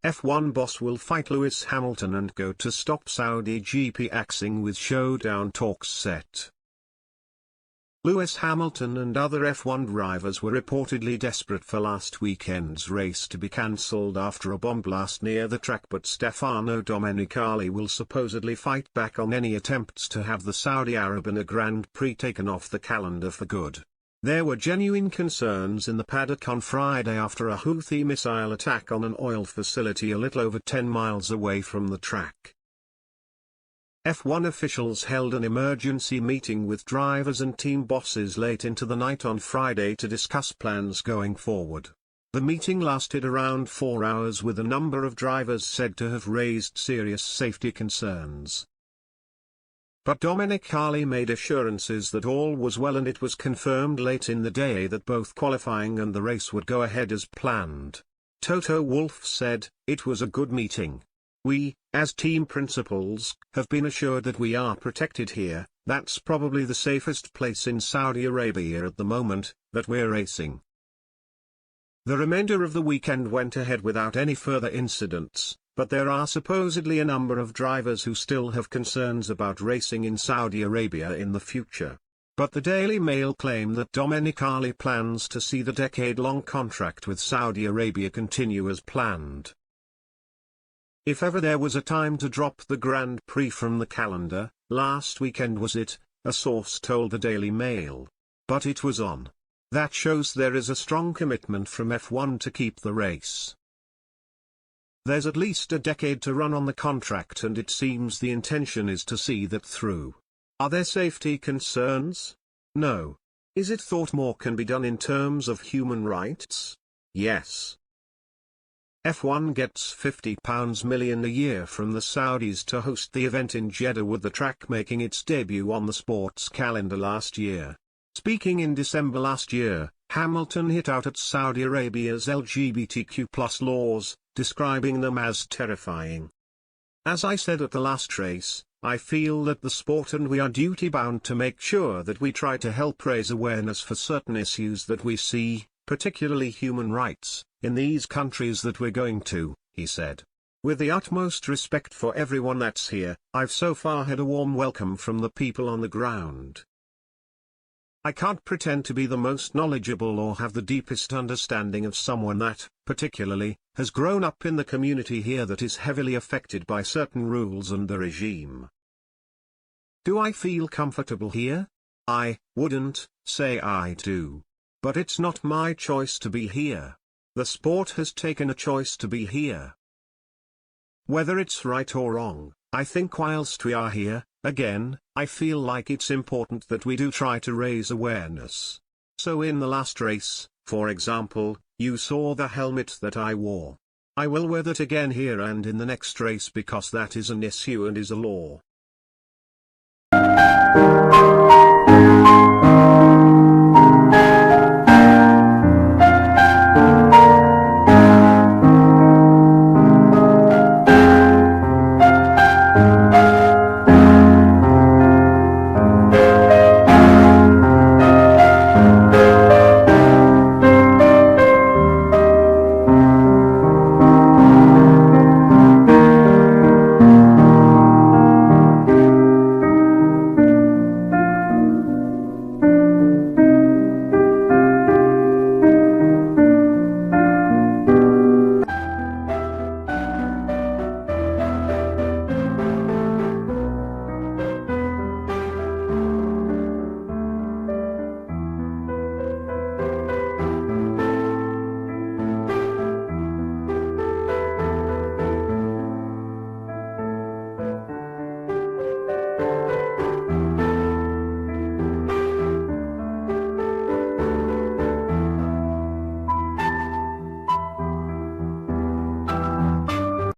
F1 boss will fight Lewis Hamilton and go to stop Saudi GP axing with showdown talks set. Lewis Hamilton and other F1 drivers were reportedly desperate for last weekend's race to be cancelled after a bomb blast near the track, but Stefano Domenicali will supposedly fight back on any attempts to have the Saudi Arabia Grand Prix taken off the calendar for good. There were genuine concerns in the paddock on Friday after a Houthi missile attack on an oil facility a little over 10 miles away from the track. F1 officials held an emergency meeting with drivers and team bosses late into the night on Friday to discuss plans going forward. The meeting lasted around 4 hours, with a number of drivers said to have raised serious safety concerns. But Domenicali made assurances that all was well, and it was confirmed late in the day that both qualifying and the race would go ahead as planned. Toto Wolff said, "It was a good meeting. We, as team principals, have been assured that we are protected here. That's probably the safest place in Saudi Arabia at the moment, that we're racing." The remainder of the weekend went ahead without any further incidents, but there are supposedly a number of drivers who still have concerns about racing in Saudi Arabia in the future. But the Daily Mail claim that Domenicali plans to see the decade-long contract with Saudi Arabia continue as planned. If ever there was a time to drop the Grand Prix from the calendar, last weekend was it, a source told the Daily Mail. But it was on. That shows there is a strong commitment from F1 to keep the race. There's at least a decade to run on the contract, and it seems the intention is to see that through. Are there safety concerns? No. Is it thought more can be done in terms of human rights? Yes. F1 gets £50 million a year from the Saudis to host the event in Jeddah, with the track making its debut on the sports calendar last year. Speaking in December last year, Hamilton hit out at Saudi Arabia's LGBTQ+ laws, describing them as terrifying. "As I said at the last race, I feel that the sport and we are duty-bound to make sure that we try to help raise awareness for certain issues that we see, particularly human rights, in these countries that we're going to," he said. "With the utmost respect for everyone that's here, I've so far had a warm welcome from the people on the ground. I can't pretend to be the most knowledgeable or have the deepest understanding of someone that, particularly, has grown up in the community here that is heavily affected by certain rules and the regime. Do I feel comfortable here? I wouldn't say I do. But it's not my choice to be here. The sport has taken a choice to be here. Whether it's right or wrong, I think whilst we are here, again, I feel like it's important that we do try to raise awareness. So in the last race, for example, you saw the helmet that I wore. I will wear that again here and in the next race because that is an issue and is a law.